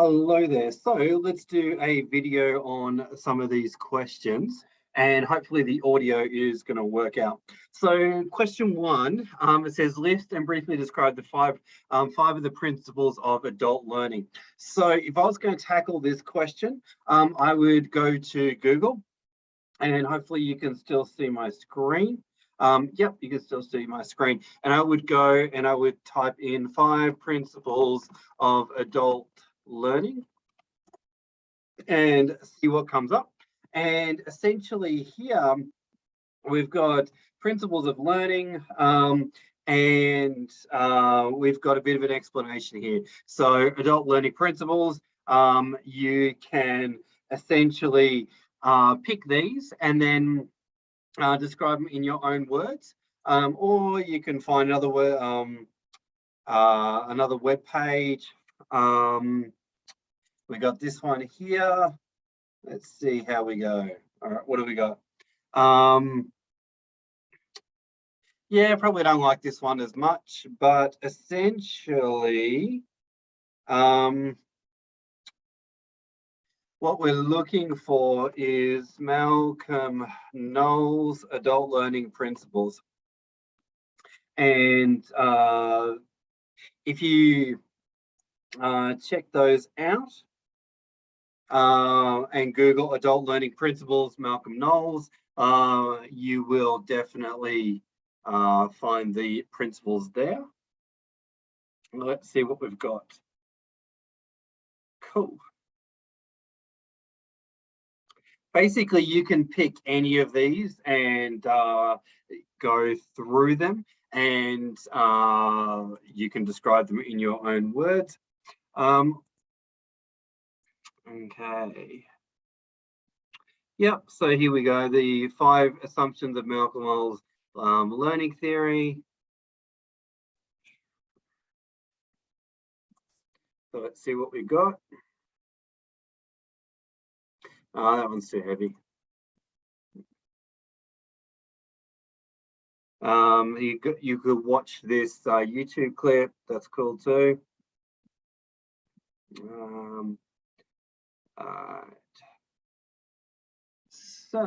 Hello there. So let's do a video on some of these questions and hopefully the audio is going to work out. So question one, it says list and briefly describe the five of the principles of adult learning. So if I was going to tackle this question, I would go to Google and hopefully you can still see my screen. Yep, you can still see my screen. And I would go and I would type in 5 principles of adult learning and see what comes up. And essentially here we've got principles of learning, and we've got a bit of an explanation here. So adult learning principles, you can essentially pick these and then describe them in your own words, or you can find another web page. We got this one here. Let's see how we go. All right, what do we got? Yeah, probably don't like this one as much, but essentially, what we're looking for is Malcolm Knowles' adult learning principles. And if you check those out, and Google adult learning principles, Malcolm Knowles, you will definitely find the principles there. Let's see what we've got. Cool. Basically, you can pick any of these and go through them, and you can describe them in your own words. Okay. Yep, so here we go. The 5 assumptions of Malcolm Knowles' learning theory. So let's see what we got. That one's too heavy. You could watch this YouTube clip. That's cool too. So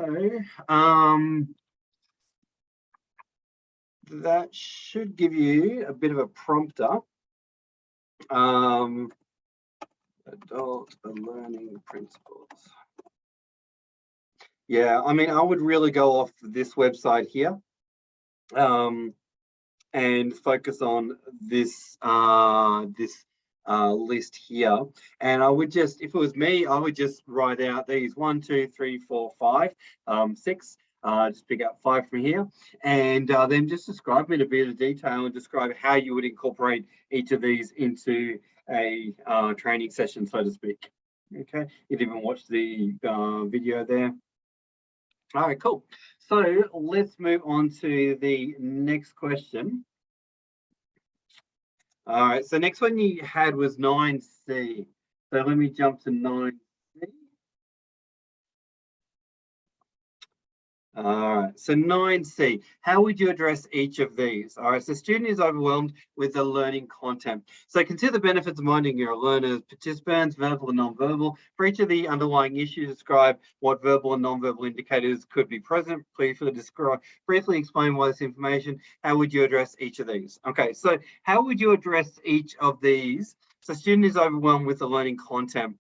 that should give you a bit of a prompter. Adult learning principles. Yeah, I mean, I would really go off this website here, and focus on this list here. And I would just, if it was me, I would just write out these 1, 2, 3, 4, 5, 6. Just pick out 5 from here, and then just describe them in a bit of detail and describe how you would incorporate each of these into a training session, so to speak. Okay, you didn't even watch the video there. All right, cool. So let's move on to the next question. All right, so next one you had was 9C. So let me jump to 9C. All right, so 9C, how would you address each of these? All right, so student is overwhelmed with the learning content. So consider the benefits of minding your learners, participants, verbal and non-verbal. For each of the underlying issues, describe what verbal and non-verbal indicators could be present. Briefly explain why this information. How would you address each of these? Okay, so how would you address each of these? So student is overwhelmed with the learning content.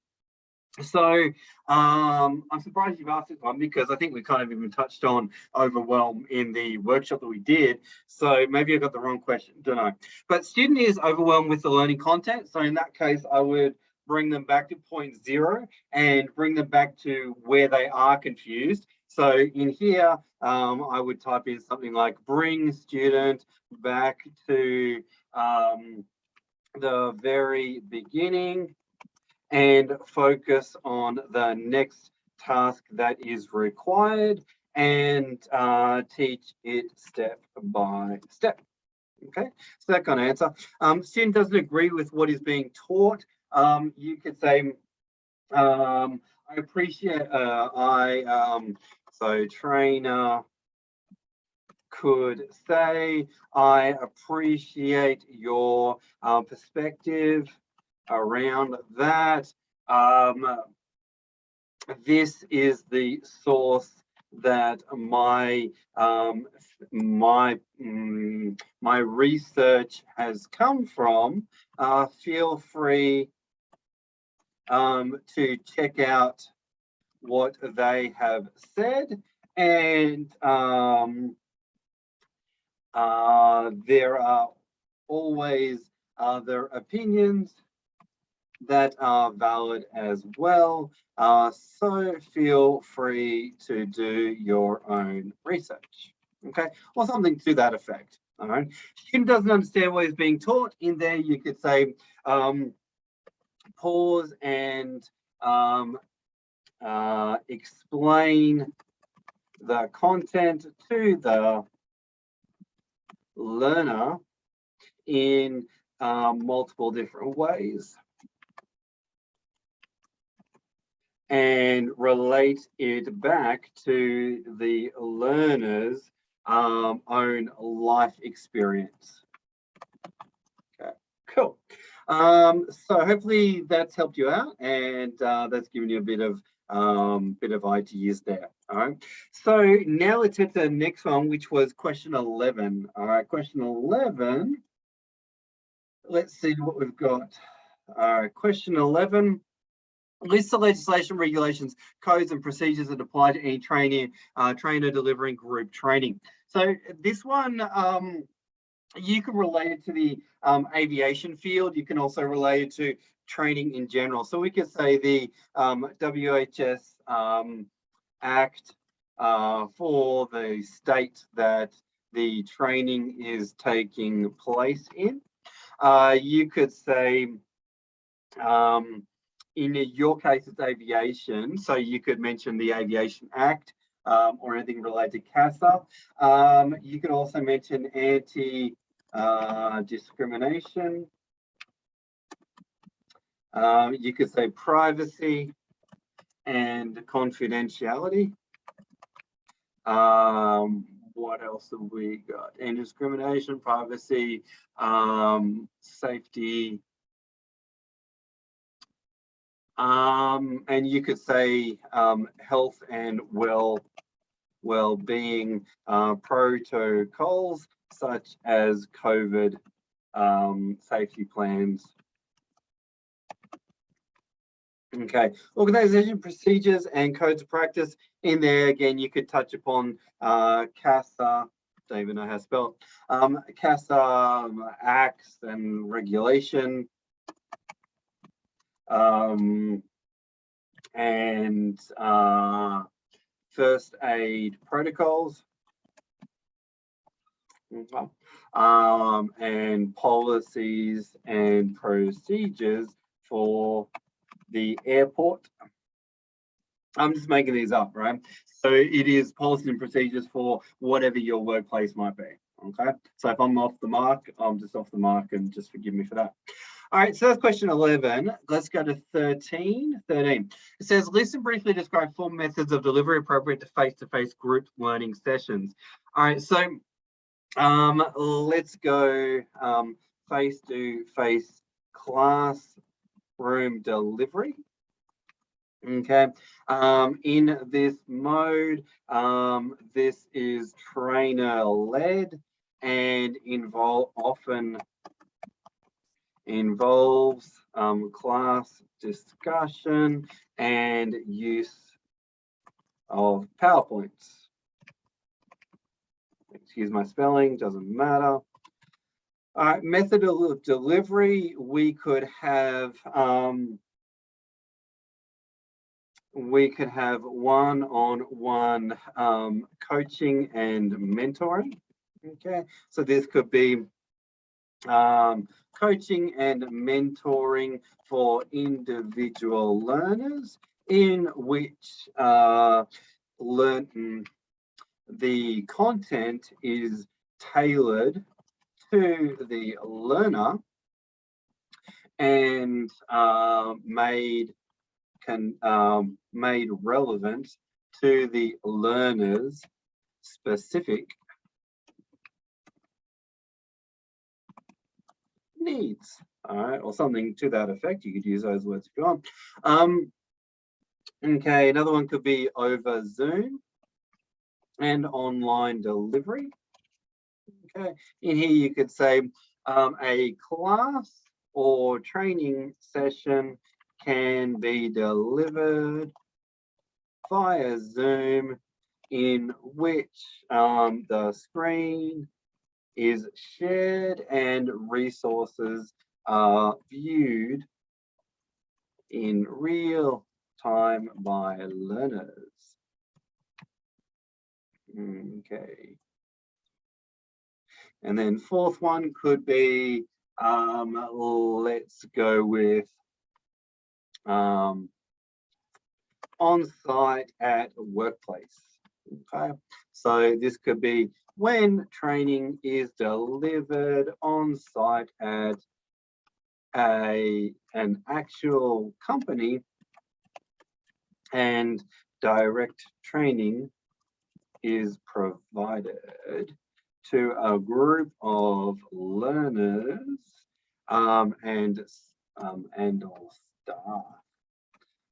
So I'm surprised you've asked this one, because I think we kind of even touched on overwhelm in the workshop that we did. So maybe I got the wrong question, don't know. But student is overwhelmed with the learning content. So in that case, I would bring them back to point 0 and bring them back to where they are confused. So in here, I would type in something like bring student back to the very beginning and focus on the next task that is required, and teach it step by step. Okay, so that kind of answer. Student doesn't agree with what is being taught. You could say, I appreciate, so trainer could say, I appreciate your perspective around that. This is the source that my my research has come from. Feel free to check out what they have said, and there are always other opinions that are valid as well. So feel free to do your own research, okay? Or something to that effect, all right? Student doesn't understand what is being taught. In there, you could say, pause and explain the content to the learner in multiple different ways, and relate it back to the learner's own life experience. Okay, cool. So hopefully that's helped you out, and that's given you a bit of ideas there. All right. So now let's hit the next one, which was question 11. All right, question 11. Let's see what we've got. All right, question 11. List the legislation, regulations, codes, and procedures that apply to any trainer delivering group training. So this one, you can relate it to the aviation field. You can also relate it to training in general. So we could say the WHS Act for the state that the training is taking place in. You could say, in your case, it's aviation, so you could mention the Aviation Act or anything related to CASA. You could also mention anti-discrimination. You could say privacy and confidentiality. What else have we got? Anti-discrimination, privacy, safety. And you could say health and well-being protocols, such as COVID safety plans. Okay, organization procedures and codes of practice. In there, again, you could touch upon CASA, don't even know how to spell it, CASA acts and regulation. And first aid protocols, and policies and procedures for the airport. I'm just making these up, right? So it is policies and procedures for whatever your workplace might be, okay? So if I'm off the mark, I'm just off the mark, and just forgive me for that. All right, so that's question 11. Let's go to 13. It says, list and briefly describe 4 methods of delivery appropriate to face-to-face group learning sessions. All right, so let's go face-to-face classroom delivery. Okay, in this mode, this is trainer-led and often involves class discussion and use of PowerPoints. Excuse my spelling, doesn't matter. All right, method of delivery, we could have one-on-one coaching and mentoring. Okay, so this could be coaching and mentoring for individual learners, in which the content is tailored to the learner and made relevant to the learner's specific needs. All right, or something to that effect. You could use those words if you want. Okay, another one could be over Zoom and online delivery. Okay, in here you could say a class or training session can be delivered via Zoom, in which the screen is shared and resources are viewed in real time by learners. Okay. And then fourth one could be, let's go with on-site at workplace. Okay, so this could be when training is delivered on-site at an actual company and direct training is provided to a group of learners and all staff. All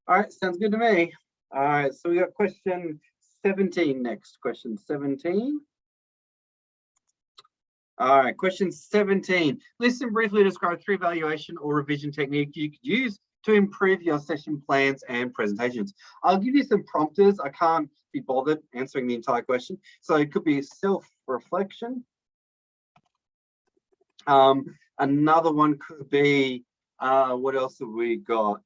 right, sounds good to me. All right, so we got question 17 next. Question 17. All right, question 17. List and briefly describe 3 evaluation or revision techniques you could use to improve your session plans and presentations. I'll give you some prompters. I can't be bothered answering the entire question. So it could be self-reflection. Another one could be, what else have we got?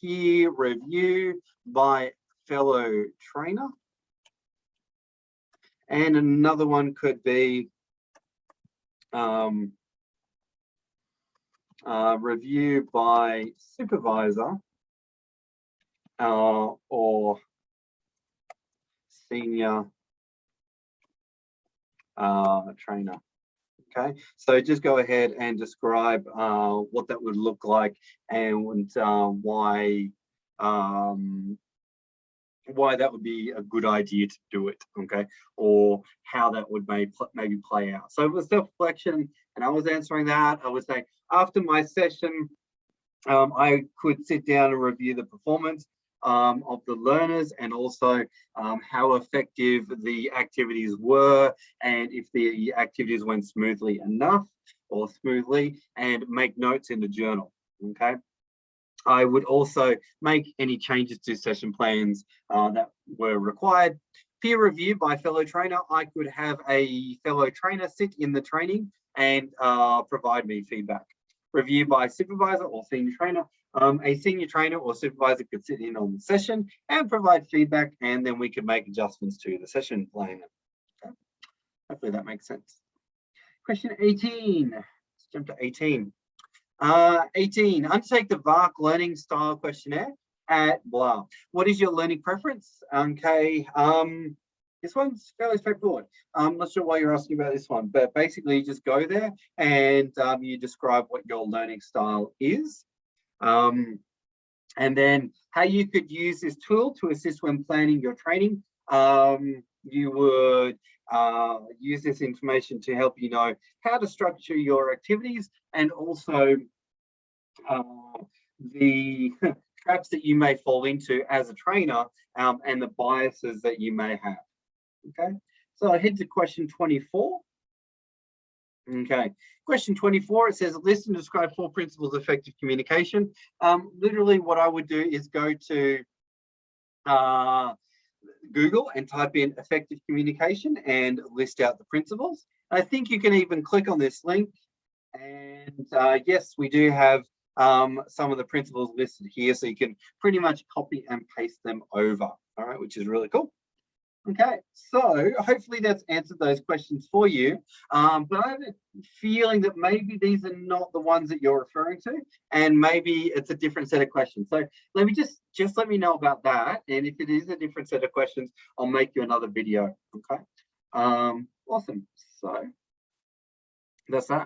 Peer review by fellow trainer. And another one could be review by supervisor or senior trainer. Okay, so just go ahead and describe what that would look like and why that would be a good idea to do it, okay, or how that would maybe play out. So with self-reflection, and I was answering that, I was saying after my session, I could sit down and review the performance of the learners and also how effective the activities were and if the activities went smoothly enough or smoothly, and make notes in the journal, okay? I would also make any changes to session plans that were required. Peer review by fellow trainer. I could have a fellow trainer sit in the training and provide me feedback. Review by supervisor or senior trainer. A senior trainer or supervisor could sit in on the session and provide feedback, and then we could make adjustments to the session plan. Okay. Hopefully that makes sense. Question 18. Let's jump to 18. 18, undertake the VARC learning style questionnaire at blah. What is your learning preference? Okay, this one's fairly straightforward. I'm not sure why you're asking about this one, but basically you just go there and you describe what your learning style is. And then how you could use this tool to assist when planning your training. You would use this information to help you know how to structure your activities, and also the traps that you may fall into as a trainer and the biases that you may have. Okay, so I head to question 24. Okay, question 24, it says list and describe 4 principles of effective communication. Literally what I would do is go to Google and type in effective communication and list out the principles. I think you can even click on this link, and yes, we do have some of the principles listed here, so you can pretty much copy and paste them over, all right, which is really cool. Okay, so hopefully that's answered those questions for you, but I have a feeling that maybe these are not the ones that you're referring to, and maybe it's a different set of questions. So let me just let me know about that, and if it is a different set of questions, I'll make you another video. Okay, awesome. So that's that.